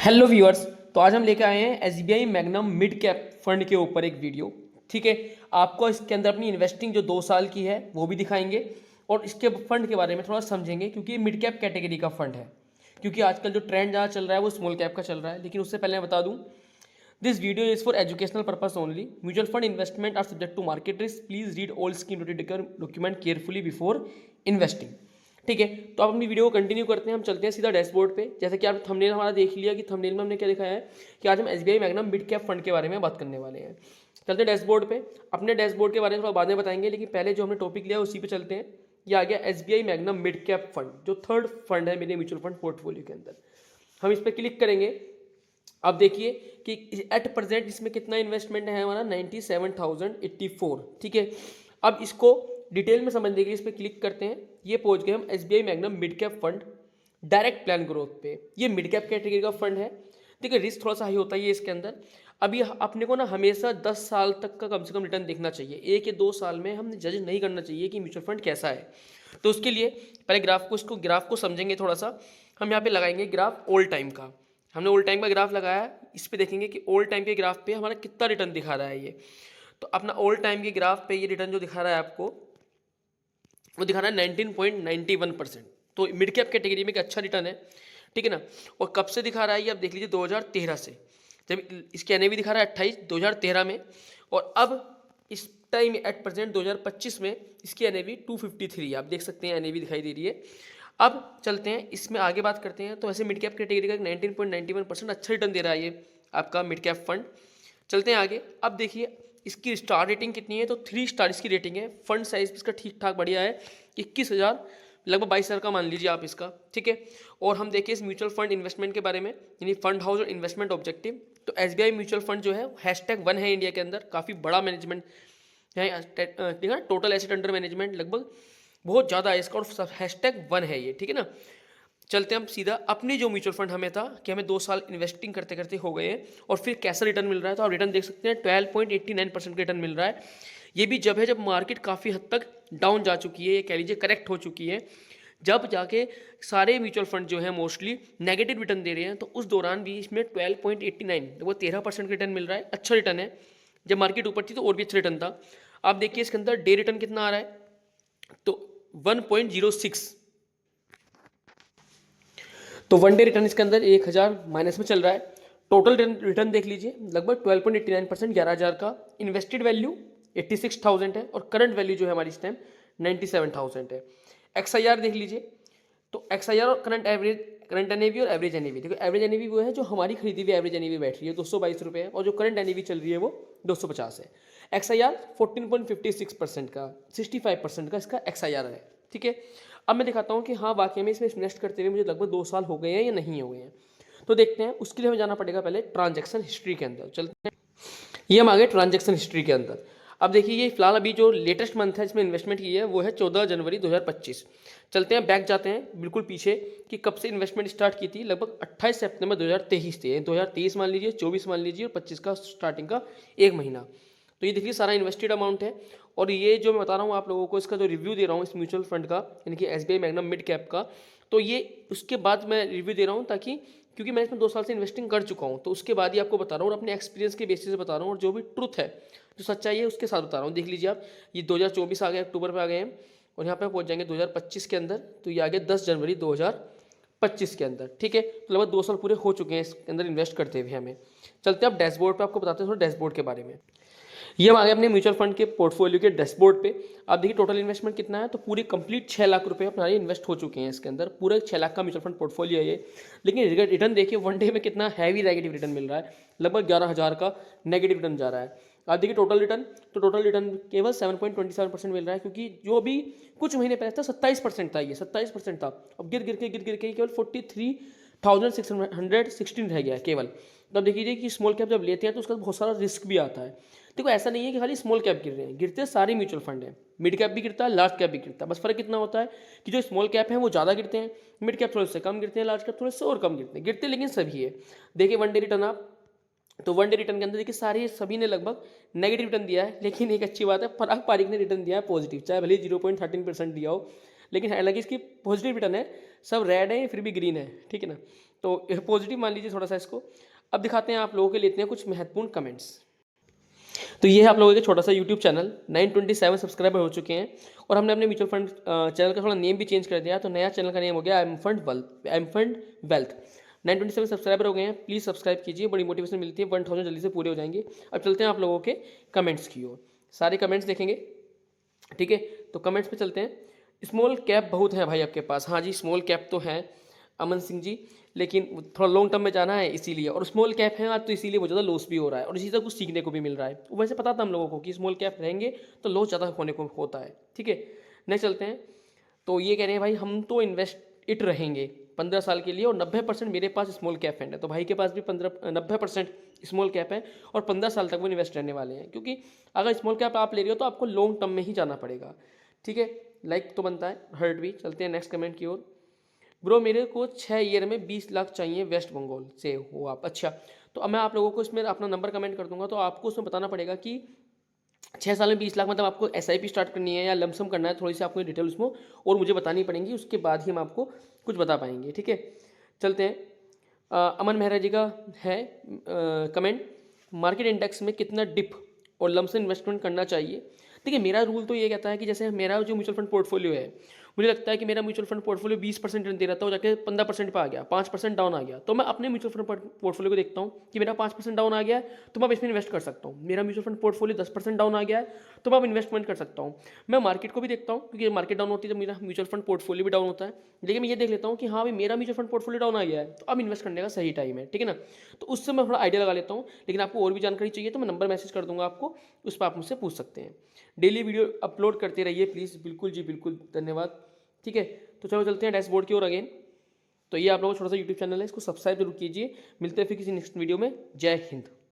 Hello viewers. तो आज हम लेकर आए हैं SBI magnum mid cap fund के ऊपर एक वीडियो। ठीक है, आपको इसके अंदर अपनी इन्वेस्टिंग जो 2 साल की है वो भी दिखाएंगे और इसके फंड के बारे में थोड़ा समझेंगे, क्योंकि ये मिड कैप कैटेगरी का फंड है। क्योंकि आजकल जो ट्रेंड जहाँ चल रहा है वो स्मॉल कैप का चल रहा है। लेकिन उससे पहले मैं बता दूँ, this video is for educational purpose only. Mutual fund investment are subject to market risk. Please read all scheme document carefully before investing. ठीक है, तो आप अपनी वीडियो को कंटिन्यू करते हैं। हम चलते हैं सीधा डैशबोर्ड पे। जैसे कि आप थंबनेल हमारा देख लिया कि थंबनेल में हमने क्या दिखाया है कि आज हम SBI magnum mid cap fund के बारे में बात करने वाले हैं। चलते हैं डैशबोर्ड पे। अपने डैशबोर्ड के बारे में थोड़ा बाद में बताएंगे, लेकिन पहले जो हमने टॉपिक लिया उसी पे चलते हैं। ये आ गया SBI magnum mid cap fund, जो थर्ड फंड है मेरे म्यूचुअल फंड पोर्टफोलियो के अंदर। हम इस पर क्लिक करेंगे। अब देखिए कि एट प्रेजेंट इसमें कितना इन्वेस्टमेंट है हमारा 97,084। ठीक है, अब इसको डिटेल में समझने के लिए इस पर क्लिक करते हैं। ये पहुंच गए हम SBI magnum mid cap fund direct plan growth पे। ये मिड कैप कैटेगरी का फंड है। देखिए, रिस्क थोड़ा सा हाई होता है ये इसके अंदर। अभी अपने को ना हमेशा 10 साल तक का कम से कम रिटर्न देखना चाहिए। 1 या 2 साल में हम जज नहीं करना चाहिए कि म्यूचुअल फंड कैसा है। तो उसके लिए पहले ग्राफ को समझेंगे थोड़ा सा। हम यहाँ पे लगाएंगे ग्राफ ओल्ड टाइम का। हमने ओल्ड टाइम का ग्राफ लगाया। इस पे देखेंगे कि ओल्ड टाइम के ग्राफ पे हमारा कितना रिटर्न दिखा रहा है ये। तो अपना ओल्ड टाइम के ग्राफ पे ये रिटर्न जो दिखा रहा है आपको, वो दिखा रहा है 19.91%। तो मिड कैप कैटेगरी में एक अच्छा रिटर्न है। ठीक है ना। और कब से दिखा रहा है ये आप देख लीजिए, 2013 से। जब इसके एनएवी दिखा रहा है 28 2013 में, और अब इस टाइम एट प्रेजेंट 2025 में इसकी एनएवी 253 आप देख सकते हैं, एनएवी दिखाई दे रही है। अब चलते हैं इसमें आगे बात करते हैं। तो ऐसे मिड कैप कैटेगरी का 19.91% अच्छा रिटर्न दे रहा है ये आपका मिड कैप फंड। चलते हैं आगे। अब देखिए इसकी स्टार रेटिंग कितनी है, तो 3 स्टार इसकी रेटिंग है। फंड साइज इसका ठीक ठाक बढ़िया है, 21,000 लगभग 22,000 का मान लीजिए आप इसका। ठीक है, और हम देखिए इस म्यूचुअल फंड इन्वेस्टमेंट के बारे में, यानी फंड हाउस और इन्वेस्टमेंट ऑब्जेक्टिव। तो एसबीआई म्यूचुअल फंड जो है #1 है इंडिया के अंदर। काफ़ी बड़ा मैनेजमेंट है, ठीक है। टोटल एसेट अंडर मैनेजमेंट लगभग बहुत ज़्यादा है इसका, और #1 है ये। ठीक है ना। चलते हैं हम सीधा अपनी जो म्यूचुअल फंड हमें था कि हमें 2 साल इन्वेस्टिंग करते करते हो गए हैं, और फिर कैसा रिटर्न मिल रहा है। तो आप रिटर्न देख सकते हैं 12.89% का रिटर्न मिल रहा है। ये भी जब है जब मार्केट काफ़ी हद तक डाउन जा चुकी है, ये कह लीजिए करेक्ट हो चुकी है, जब जाके सारे म्यूचुअल फंड जो है मोस्टली नेगेटिव रिटर्न दे रहे हैं। तो उस दौरान भी इसमें 12.89 वो 13% का रिटर्न मिल रहा है। अच्छा रिटर्न है। जब मार्केट ऊपर थी तो और भी अच्छा रिटर्न था। आप देखिए इसके अंदर डे रिटर्न कितना आ रहा है, तो 1.06। तो वन डे रिटर्न इसके अंदर 1,000 माइनस में चल रहा है। टोटल रिटर्न देख लीजिए लगभग 12.89%, 11,000 का। इन्वेस्टेड वैल्यू 86,000 है, और करंट वैल्यू जो है हमारी इस टाइम 97,000 है। XIR देख लीजिए, तो XIR और करंट एनएवी और एवरेज एनएवी। देखो एवरेज एनएवी वो है जो हमारी खरीदी हुई एवरेज एनएवी बैठ रही है 222 रुपये, और जो करंट एनएवी चल रही है वो 250 है। XIR 14.56% का, 65% का इसका XIR है। ठीक है, अब मैं दिखाता हूँ कि हाँ वाकई में इसमें इन्वेस्ट करते हुए मुझे लगभग 2 साल हो गए हैं या नहीं हो गए हैं। तो देखते हैं, उसके लिए हमें जाना पड़ेगा पहले ट्रांजैक्शन हिस्ट्री के अंदर। चलते हैं, ये हम आ गए ट्रांजैक्शन हिस्ट्री के अंदर। अब देखिए ये फिलहाल अभी जो लेटेस्ट मंथ है इसमें इन्वेस्टमेंट की है वो है 14 जनवरी 2025। चलते हैं बैक जाते हैं बिल्कुल पीछे कि कब से इन्वेस्टमेंट स्टार्ट की थी। लगभग 28 सितंबर 2023 से, 2023 मान लीजिए, 24 मान लीजिए, और 25 का स्टार्टिंग का 1 महीना। तो ये देखिए सारा इन्वेस्टेड अमाउंट है। और ये जो मैं बता रहा हूँ आप लोगों को, इसका जो रिव्यू दे रहा हूँ इस म्यूचुअल फंड का, यानी कि एसबीआई मैग्नम मिड कैप का, तो ये उसके बाद मैं रिव्यू दे रहा हूँ, ताकि क्योंकि मैं इसमें 2 साल से इन्वेस्टिंग कर चुका हूँ, तो उसके बाद ही आपको बता रहा हूँ और अपने एक्सपीरियंस के बेसिस से बता रहा हूँ, और जो भी ट्रुथ है, जो सच्चाई है, उसके साथ बता रहा हूँ। देख लीजिए आप, ये 2024 आ गए, अक्टूबर पे आ गए हैं, और यहाँ पे पहुँच जाएंगे 2025 के अंदर। तो ये आ गया 10 जनवरी 2025 के अंदर। ठीक है, तो लगभग 2 साल पूरे हो चुके हैं इसके अंदर इन्वेस्ट करते हुए हमें। चलते हैं अब डैशबोर्ड पे, आपको बताते हैं थोड़ा डैशबोर्ड के बारे में। ये हम आ गए अपने म्यूचुअल फंड के पोर्टफोलियो के डैशबोर्ड पे। आप देखिए टोटल इन्वेस्टमेंट कितना है, तो पूरे कंप्लीट 6 लाख रुपए हमारे इन्वेस्ट हो चुके हैं इसके अंदर। पूरा 6 लाख का म्यूचुअल फंड पोर्टफोलियो है ये। लेकिन रिटर्न देखिए वन डे में कितना हैवी नेगेटिव रिटर्न मिल रहा है, लगभग 11,000 का नेगेटिव रिटर्न जा रहा है। आप देखिए टोटल रिटर्न, तो टोटल रिटर्न केवल 7.27% मिल रहा है, क्योंकि जो अभी कुछ महीने पहले था 27% था, ये 27% था। अब गिर गिर के केवल 43,616 रह गया है केवल। तो अब देखिए कि स्मॉल कैप जब लेते हैं तो उसका बहुत सारा रिस्क भी आता है। देखो ऐसा नहीं है कि खाली स्मॉल कैप गिर रहे हैं, गिरते सारे म्यूचुअल फंड हैं। मिड कैप भी गिरता है, लार्ज कैप भी गिरता है। बस फर्क कितना होता है कि जो स्मॉल कैप है वो ज़्यादा गिरते हैं, मिड कैप थोड़े से कम गिरते हैं, लार्ज कैप थोड़े से और कम गिरते हैं। गिरते लेकिन सभी है। देखिए वन डे रिटर्न आप, तो वन डे रिटर्न के अंदर देखिए सारे सभी ने लगभग नेगेटिव रिटर्न दिया है। लेकिन एक अच्छी बात है, पराग पारिक ने रिटर्न दिया है पॉजिटिव, चाहे भले 0.13% दिया हो, लेकिन हालांकि इसकी पॉजिटिव रिटर्न है। सब रेड है फिर भी ग्रीन है। ठीक है ना। तो पॉजिटिव मान लीजिए थोड़ा सा इसको। अब दिखाते हैं आप लोगों के लिए इतने कुछ महत्वपूर्ण कमेंट्स। तो ये है आप लोगों के छोटा सा यूट्यूब चैनल, 927 सब्सक्राइबर हो चुके हैं और हमने अपने म्यूचुअल फंड चैनल का थोड़ा नेम भी चेंज कर दिया। तो नया चैनल का नेम हो गया एम फंड वेल्थ। 927 सब्सक्राइबर हो गए हैं, प्लीज़ सब्सक्राइब कीजिए, बड़ी मोटिवेशन मिलती है। 1000 जल्दी से पूरे हो जाएंगे। अब चलते हैं आप लोगों के कमेंट्स की ओर, सारे कमेंट्स देखेंगे, ठीक है। तो कमेंट्स पे चलते हैं। स्मॉल कैप बहुत है भाई आपके पास, हाँ जी स्मॉल कैप तो है अमन सिंह जी, लेकिन थोड़ा लॉन्ग टर्म में जाना है इसीलिए, और स्मॉल कैप है आज तो इसीलिए वो ज़्यादा लॉस भी हो रहा है और इसी से कुछ सीखने को भी मिल रहा है। वैसे पता था हम लोगों को कि स्मॉल कैप रहेंगे तो लॉस ज़्यादा होने को होता है, ठीक है। नेक्स्ट चलते हैं। तो ये कह रहे हैं भाई हम तो इन्वेस्ट इट रहेंगे 15 साल के लिए और 90% मेरे पास स्मॉल कैप फंड है। तो भाई के पास भी 90% स्मॉल कैप है और 15 साल तक वो इन्वेस्ट रहने वाले हैं, क्योंकि अगर स्मॉल कैप आप ले रहे हो तो आपको लॉन्ग टर्म में ही जाना पड़ेगा, ठीक है। लाइक तो बनता है, हर्ट भी। चलते हैं नेक्स्ट कमेंट की ओर। ब्रो मेरे को 6 ईयर में 20 लाख चाहिए, वेस्ट बंगाल से हो आप। अच्छा, तो मैं आप लोगों को इसमें अपना नंबर कमेंट कर दूंगा, तो आपको उसमें बताना पड़ेगा कि 6 साल में 20 लाख मतलब आपको SIP स्टार्ट करनी है या लमसम करना है। थोड़ी सी आपको डिटेल उसमें और मुझे बतानी पड़ेंगी, उसके बाद ही हम आपको कुछ बता पाएंगे, ठीक है। चलते हैं। अमन मेहरा जी का है कमेंट, मार्केट इंडेक्स में कितना डिप और लमसम इन्वेस्टमेंट करना चाहिए। देखिए मेरा रूल तो ये कहता है कि जैसे मेरा जो म्यूचुअल फंड पोर्टफोलियो है, मुझे लगता है कि मेरा म्यूचुअल फंड पोर्टफोलियो 20% दे रहा था, वो जाके 15% पे आ गया, 5% डाउन आ गया, तो मैं अपने म्यूचुअल फंड पोर्टफोलियो को देखता हूँ कि मेरा 5% डाउन आ गया है तो मैं अब इसमें इन्वेस्ट कर सकता हूँ। मेरा म्यूचुअल फंड पोर्टफोलियो 10% डाउन आ गया है तो मैं अब इन्वेस्टमेंट कर सकता हूँ। मैं मार्केट को भी देखता हूँ, क्योंकि मार्केट डाउन होती है तो मेरा म्यूचुअल फंड पोर्टफोलियो भी डाउन होता है, लेकिन मैं ये देख लेता हूँ कि हाँ भाई मेरा म्यूचुअल फंड पोर्टफोलियो डाउन आ गया है तो अब इन्वेस्ट करने का सही टाइम है, ठीक है ना। तो उससे मैं थोड़ा आइडिया लगा लेता हूँ। लेकिन आपको और भी जानकारी चाहिए तो मैं नंबर मैसेज कर दूंगा आपको, उस पर आप मुझसे पूछ सकते हैं। डेली वीडियो अपलोड करते रहिए प्लीज़। बिल्कुल जी बिल्कुल, धन्यवाद, ठीक है। तो चलो चलते हैं डैशबोर्ड की ओर अगेन। तो ये आप लोगों का छोटा सा यूट्यूब चैनल है, इसको सब्सक्राइब जरूर कीजिए। मिलते हैं फिर किसी नेक्स्ट वीडियो में। जय हिंद।